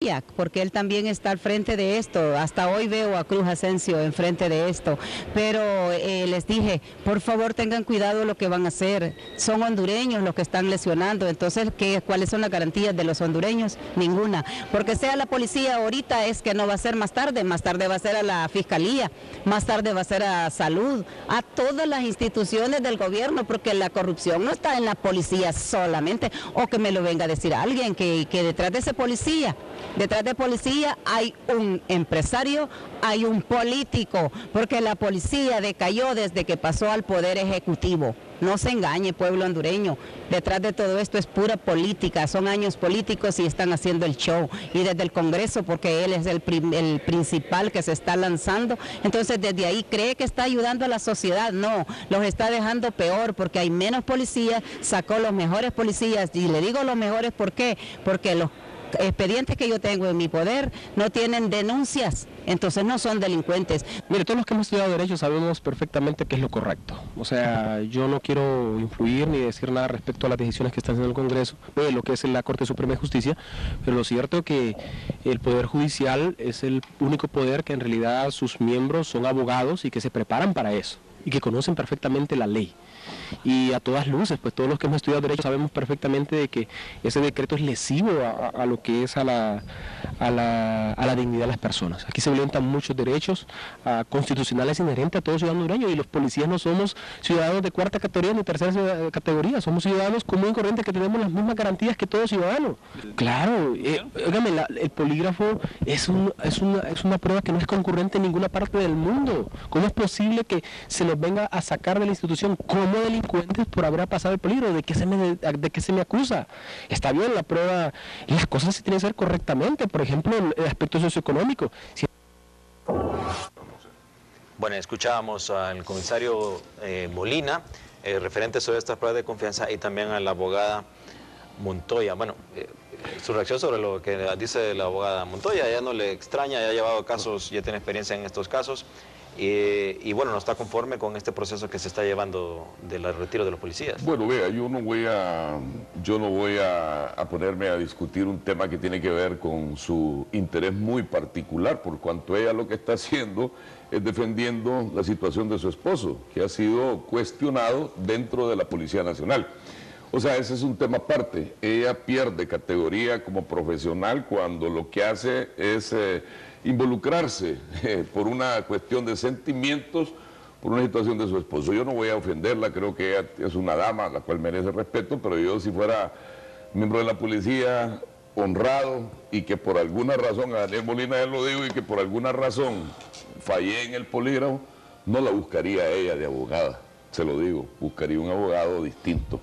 policía, porque él también está al frente de esto. Hasta hoy veo a Cruz Asensio enfrente de esto, pero les dije, por favor tengan cuidado lo que van a hacer. Son hondureños los que están lesionando, entonces ¿cuáles son las garantías de los hondureños? Ninguna, porque sea la policía ahorita es que no va a ser más tarde va a ser a la fiscalía, más tarde va a ser a salud, a todas las instituciones del gobierno, porque la corrupción no está en la policía solamente, o que me lo venga a decir alguien, que detrás de ese policía, detrás de policía hay un empresario, hay un político, porque la policía decayó desde que pasó al poder ejecutivo. No se engañe, pueblo hondureño, detrás de todo esto es pura política, son años políticos y están haciendo el show, y desde el Congreso, porque él es el principal que se está lanzando, entonces desde ahí cree que está ayudando a la sociedad. No, los está dejando peor, porque hay menos policías, sacó los mejores policías, y le digo los mejores, ¿por qué? Porque los expedientes que yo tengo en mi poder no tienen denuncias, entonces no son delincuentes. Mire, todos los que hemos estudiado Derecho sabemos perfectamente qué es lo correcto. O sea, yo no quiero influir ni decir nada respecto a las decisiones que están haciendo el Congreso, lo que es la Corte Suprema de Justicia, pero lo cierto es que el Poder Judicial es el único poder que en realidad sus miembros son abogados y que se preparan para eso, y que conocen perfectamente la ley. Y a todas luces, pues todos los que hemos estudiado Derecho sabemos perfectamente de que ese decreto es lesivo a lo que es a la dignidad de las personas. Aquí se violentan muchos derechos constitucionales inherentes a todo ciudadano hondureño, y los policías no somos ciudadanos de cuarta categoría ni tercera categoría, somos ciudadanos comunes y corrientes que tenemos las mismas garantías que todo ciudadano. Claro, óigame, el polígrafo es una prueba que no es concurrente en ninguna parte del mundo. ¿Cómo es posible que se nos venga a sacar de la institución como delincuentes por haber pasado el polígrafo? ¿De qué se me acusa? Está bien la prueba, las cosas se tienen que hacer correctamente, por ejemplo, el aspecto socioeconómico. Bueno, escuchábamos al comisario Molina, referente sobre estas pruebas de confianza, y también a la abogada Montoya. Bueno, su reacción sobre lo que dice la abogada Montoya, ya no le extraña, ya ha llevado casos, ya tiene experiencia en estos casos, y bueno, no está conforme con este proceso que se está llevando del retiro de los policías. Bueno, vea, yo no voy a ponerme a discutir un tema que tiene que ver con su interés muy particular, por cuanto ella lo que está haciendo es defendiendo la situación de su esposo, que ha sido cuestionado dentro de la Policía Nacional. O sea, ese es un tema aparte. Ella pierde categoría como profesional cuando lo que hace es involucrarse por una cuestión de sentimientos, por una situación de su esposo. Yo no voy a ofenderla, creo que ella es una dama, la cual merece respeto, pero yo, si fuera miembro de la policía, honrado, y que por alguna razón, a Daniel Molina ya lo digo, y que por alguna razón fallé en el polígrafo, no la buscaría a ella de abogada, se lo digo, buscaría un abogado distinto.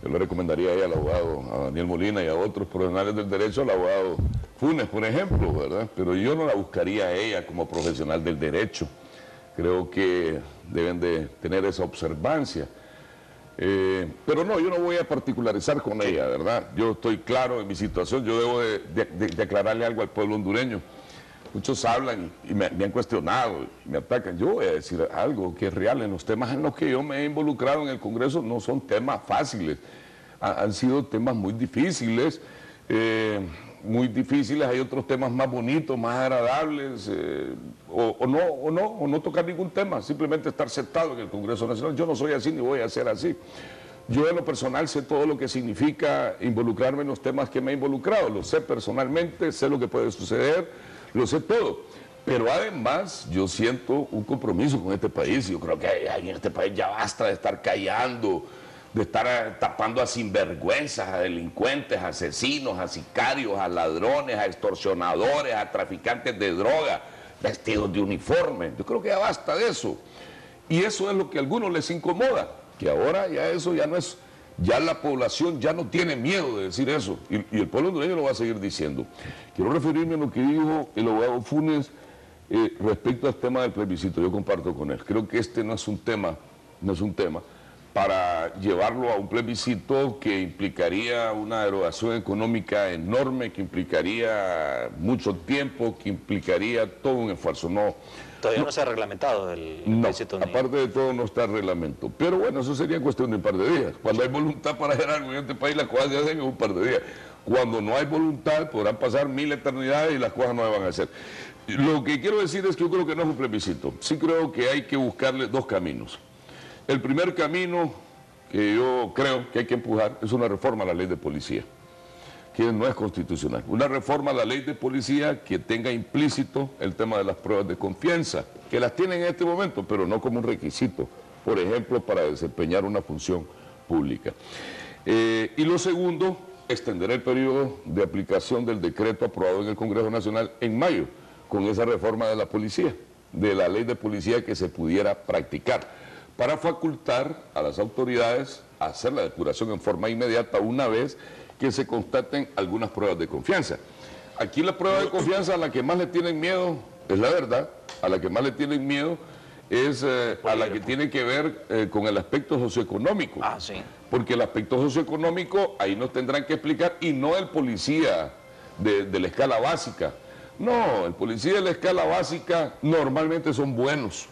Yo le recomendaría a ella, al abogado, a Daniel Molina y a otros profesionales del derecho, al abogado Funes, por ejemplo, ¿verdad? Pero yo no la buscaría a ella como profesional del derecho. Creo que deben de tener esa observancia. Pero no, yo no voy a particularizar con ella, ¿verdad? Yo estoy claro en mi situación, yo debo de aclararle algo al pueblo hondureño. Muchos hablan y me han cuestionado y me atacan. Yo voy a decir algo que es real. En los temas en los que yo me he involucrado en el Congreso no son temas fáciles. Han sido temas muy difíciles. Hay otros temas más bonitos, más agradables, o no tocar ningún tema, simplemente estar sentado en el Congreso Nacional. Yo no soy así ni voy a ser así. Yo en lo personal sé todo lo que significa involucrarme en los temas que me he involucrado. Lo sé personalmente, sé lo que puede suceder, lo sé todo. Pero además yo siento un compromiso con este país. Yo creo que en este país ya basta de estar callando, de estar tapando a sinvergüenzas, a delincuentes, a asesinos, a sicarios, a ladrones, a extorsionadores, a traficantes de droga, vestidos de uniforme. Yo creo que ya basta de eso. Y eso es lo que a algunos les incomoda, que ahora ya eso ya no es, ya la población ya no tiene miedo de decir eso, y el pueblo hondureño lo va a seguir diciendo. Quiero referirme a lo que dijo el abogado Funes respecto al tema del plebiscito. Yo comparto con él. Creo que este no es un tema para llevarlo a un plebiscito que implicaría una erogación económica enorme, que implicaría mucho tiempo, que implicaría todo un esfuerzo. Todavía no se ha reglamentado el plebiscito. No, aparte de todo no está el reglamento. Pero bueno, eso sería cuestión de un par de días. Cuando hay voluntad para hacer algo en este país, las cosas se hacen en un par de días. Cuando no hay voluntad podrán pasar 1000 eternidades y las cosas no se van a hacer. Lo que quiero decir es que yo creo que no es un plebiscito. Sí creo que hay que buscarle dos caminos. El primer camino que yo creo que hay que empujar es una reforma a la ley de policía, que no es constitucional. Una reforma a la ley de policía que tenga implícito el tema de las pruebas de confianza, que las tienen en este momento, pero no como un requisito, por ejemplo, para desempeñar una función pública. Y lo segundo, extender el periodo de aplicación del decreto aprobado en el Congreso Nacional en mayo, con esa reforma de la policía, de la ley de policía que se pudiera practicar, para facultar a las autoridades a hacer la depuración en forma inmediata una vez que se constaten algunas pruebas de confianza. Aquí la prueba de confianza a la que más le tienen miedo, es la verdad, a la que más le tienen miedo es a la que tiene que ver con el aspecto socioeconómico. Ah, sí. Porque el aspecto socioeconómico ahí nos tendrán que explicar, y no el policía de la escala básica. No, el policía de la escala básica normalmente son buenos,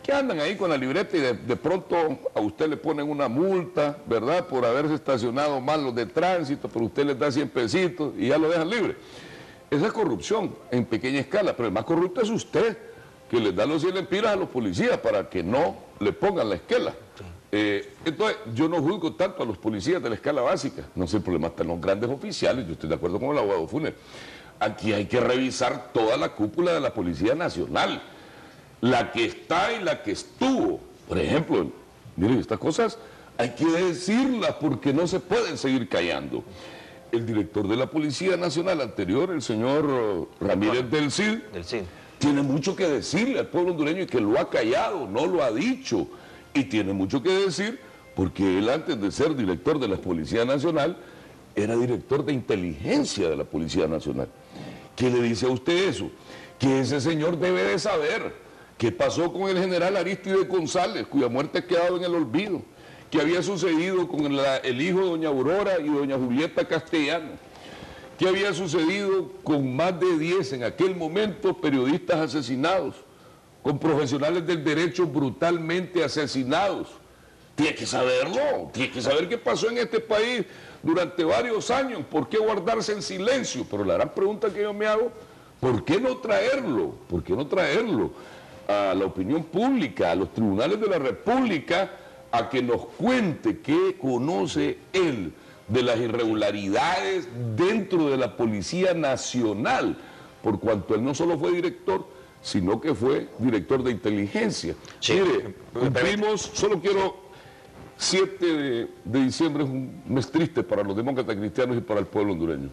que andan ahí con la libreta y de pronto a usted le ponen una multa, ¿verdad?, por haberse estacionado mal los de tránsito, pero usted les da 100 pesitos y ya lo dejan libre. Esa es corrupción en pequeña escala, pero el más corrupto es usted, que les da los 100 lempiras a los policías para que no le pongan la esquela. Entonces, yo no juzgo tanto a los policías de la escala básica, no sé, el problema está en los grandes oficiales, yo estoy de acuerdo con el abogado Funes. Aquí hay que revisar toda la cúpula de la Policía Nacional, la que está y la que estuvo. Por ejemplo, miren, estas cosas hay que decirlas porque no se pueden seguir callando. El director de la Policía Nacional anterior, el señor Ramírez del Cid, tiene mucho que decirle al pueblo hondureño y que lo ha callado, no lo ha dicho. Y tiene mucho que decir porque él, antes de ser director de la Policía Nacional, era director de inteligencia de la Policía Nacional. ¿Qué le dice a usted eso? Que ese señor debe de saber qué pasó con el general Aristides González, cuya muerte ha quedado en el olvido, qué había sucedido con el hijo de doña Aurora y doña Julieta Castellano, qué había sucedido con más de 10 en aquel momento periodistas asesinados, con profesionales del derecho brutalmente asesinados. Tiene que saberlo, tiene que saber qué pasó en este país durante varios años. ¿Por qué guardarse en silencio? Pero la gran pregunta que yo me hago, ¿por qué no traerlo? ¿Por qué no traerlo a la opinión pública, a los tribunales de la República, a que nos cuente qué conoce él de las irregularidades dentro de la Policía Nacional? Por cuanto él no solo fue director, sino que fue director de inteligencia. Sí, mire, cumplimos, solo quiero... 7 de diciembre es un mes triste para los demócratas cristianos y para el pueblo hondureño.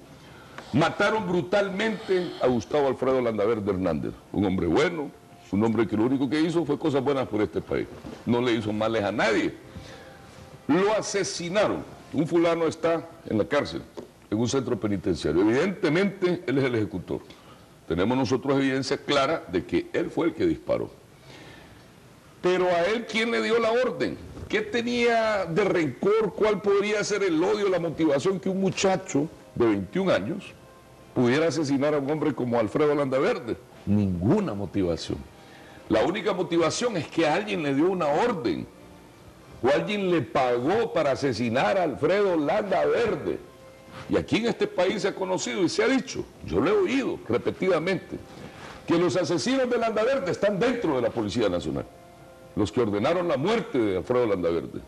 Mataron brutalmente a Gustavo Alfredo Landaverde Hernández, un hombre bueno, un hombre que lo único que hizo fue cosas buenas por este país. No le hizo males a nadie. Lo asesinaron. Un fulano está en la cárcel, en un centro penitenciario. Evidentemente, él es el ejecutor. Tenemos nosotros evidencia clara de que él fue el que disparó. Pero a él, ¿quién le dio la orden? ¿Qué tenía de rencor? ¿Cuál podría ser el odio, la motivación que un muchacho de 21 años pudiera asesinar a un hombre como Alfredo Landaverde? Ninguna motivación. La única motivación es que alguien le dio una orden o alguien le pagó para asesinar a Alfredo Landaverde. Y aquí en este país se ha conocido y se ha dicho, yo lo he oído repetidamente, que los asesinos de Landaverde están dentro de la Policía Nacional, los que ordenaron la muerte de Alfredo Landaverde.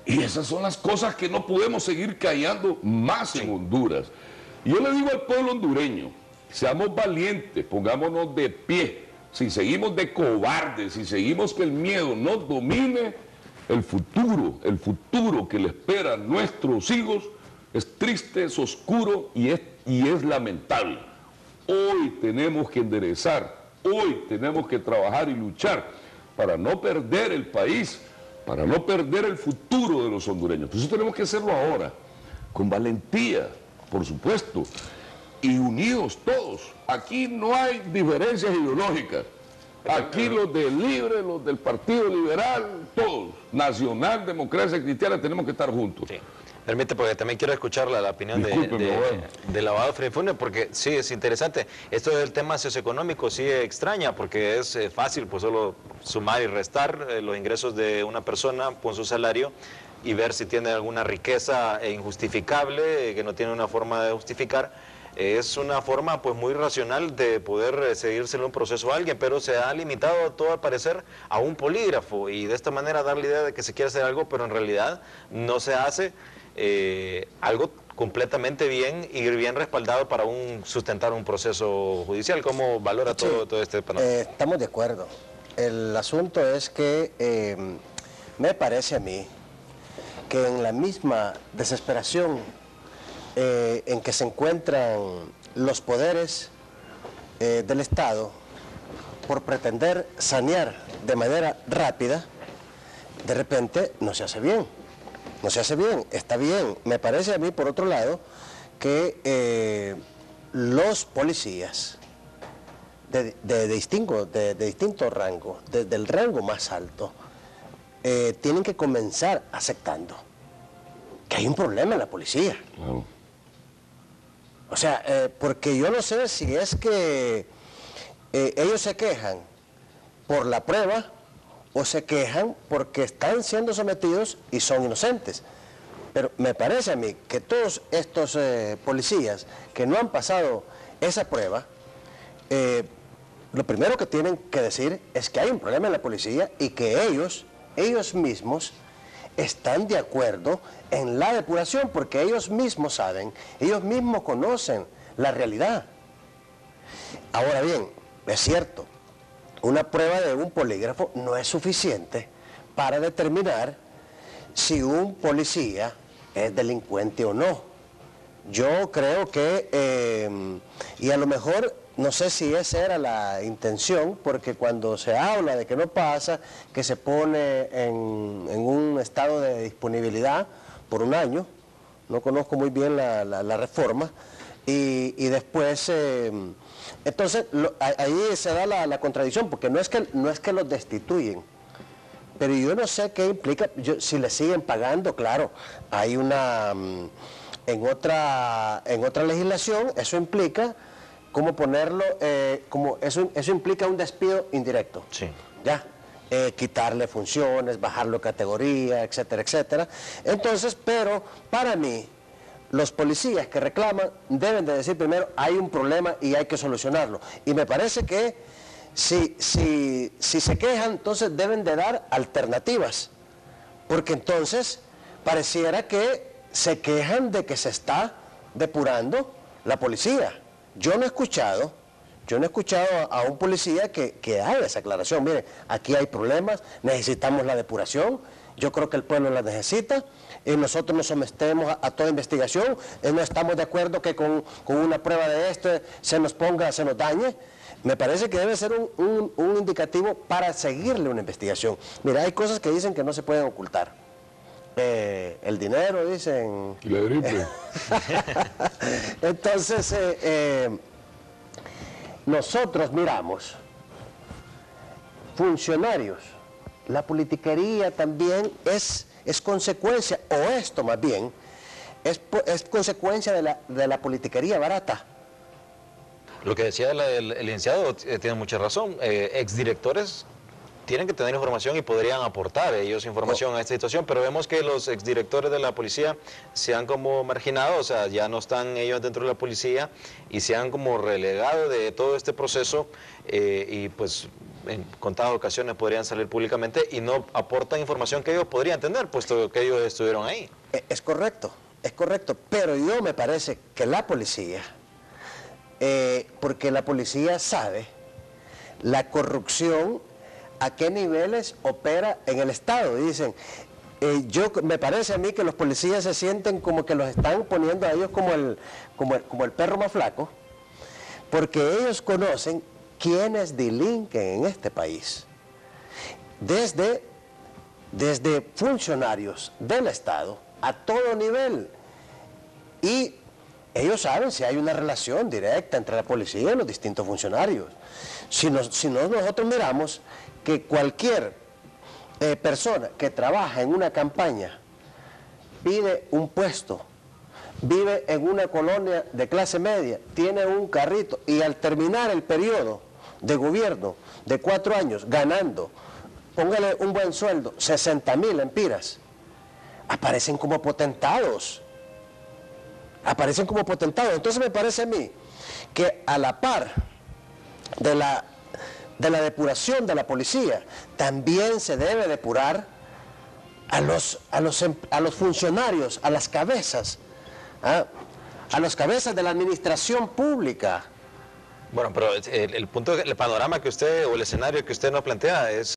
Y esas son las cosas que no podemos seguir callando más en Honduras. Y yo le digo al pueblo hondureño, seamos valientes, pongámonos de pie. Si seguimos de cobardes, si seguimos que el miedo nos domine, el futuro que le espera a nuestros hijos es triste, es oscuro y es lamentable. Hoy tenemos que enderezar, hoy tenemos que trabajar y luchar para no perder el país, para no perder el futuro de los hondureños. Entonces tenemos que hacerlo ahora, con valentía, por supuesto, y unidos todos. Aquí no hay diferencias ideológicas. Aquí los del Libre, los del Partido Liberal, todos, Nacional, Democracia Cristiana, tenemos que estar juntos. Sí. Permite, porque también quiero escuchar la opinión del abogado Freddy Funes, porque sí, es interesante. Esto del tema socioeconómico sí extraña, porque es fácil pues solo sumar y restar los ingresos de una persona con su salario, y ver si tiene alguna riqueza injustificable, que no tiene una forma de justificar. Es una forma pues muy racional de poder seguírselo un proceso a alguien, pero se ha limitado todo al parecer a un polígrafo y de esta manera dar la idea de que se quiere hacer algo, pero en realidad no se hace algo completamente bien y bien respaldado para sustentar un proceso judicial. ¿Cómo valora todo este panorama? Estamos de acuerdo. El asunto es que me parece a mí que en la misma desesperación en que se encuentran los poderes del Estado por pretender sanear de manera rápida, de repente no se hace bien. No se hace bien, está bien. Me parece a mí, por otro lado, que los policías de distinto rango, del rango más alto, tienen que comenzar aceptando que hay un problema en la policía. Claro. O sea, porque yo no sé si es que ellos se quejan por la prueba o se quejan porque están siendo sometidos y son inocentes. Pero me parece a mí que todos estos policías que no han pasado esa prueba, lo primero que tienen que decir es que hay un problema en la policía y que ellos mismos están de acuerdo en la depuración, porque ellos mismos saben, ellos mismos conocen la realidad. Ahora bien, es cierto, una prueba de un polígrafo no es suficiente para determinar si un policía es delincuente o no. Yo creo que, y a lo mejor, no sé si esa era la intención, porque cuando se habla de que no pasa, que se pone en un estado de disponibilidad por un año, no conozco muy bien la reforma, y después, entonces, ahí se da la contradicción, porque no es que los destituyen, pero yo no sé qué implica, si le siguen pagando, claro, hay una, en otra legislación, eso implica, ¿cómo ponerlo? Eso implica un despido indirecto. Sí. ¿Ya? Quitarle funciones, bajarlo categoría, etcétera, etcétera. Entonces, pero para mí, los policías que reclaman deben de decir primero, hay un problema y hay que solucionarlo. Y me parece que si se quejan, entonces deben de dar alternativas. Porque entonces pareciera que se quejan de que se está depurando la policía. Yo no he escuchado a un policía que haga esa aclaración. Mire, aquí hay problemas, necesitamos la depuración, yo creo que el pueblo la necesita, y nosotros nos sometemos a toda investigación, no estamos de acuerdo que con una prueba de esto se nos dañe. Me parece que debe ser un indicativo para seguirle una investigación. Mira, hay cosas que dicen que no se pueden ocultar. El dinero, dicen. Y la gripe. Entonces, nosotros miramos funcionarios. La politiquería también es consecuencia, o esto más bien, es consecuencia de la politiquería barata. Lo que decía el licenciado tiene mucha razón. Exdirectores tienen que tener información y podrían aportar ellos información a esta situación, pero vemos que los exdirectores de la policía se han como marginado, o sea, ya no están ellos dentro de la policía y se han como relegado de todo este proceso y pues en contadas ocasiones podrían salir públicamente y no aportan información que ellos podrían tener, puesto que ellos estuvieron ahí. Es correcto, pero yo me parece que la policía, porque la policía sabe la corrupción a qué niveles opera en el Estado. Dicen, me parece a mí que los policías se sienten como que los están poniendo a ellos como el perro más flaco, porque ellos conocen quiénes delinquen en este país. Desde funcionarios del Estado a todo nivel. Y ellos saben si hay una relación directa entre la policía y los distintos funcionarios. Si no, nosotros miramos que cualquier persona que trabaja en una campaña, pide un puesto, vive en una colonia de clase media, tiene un carrito y al terminar el periodo de gobierno de 4 años ganando, póngale un buen sueldo, 60.000 empiras, aparecen como potentados. Aparecen como potentados. Entonces me parece a mí que a la par de la depuración de la policía, también se debe depurar a los funcionarios, a las cabezas, a las cabezas de la administración pública. Bueno, pero el punto, el panorama que usted, o el escenario que usted nos plantea es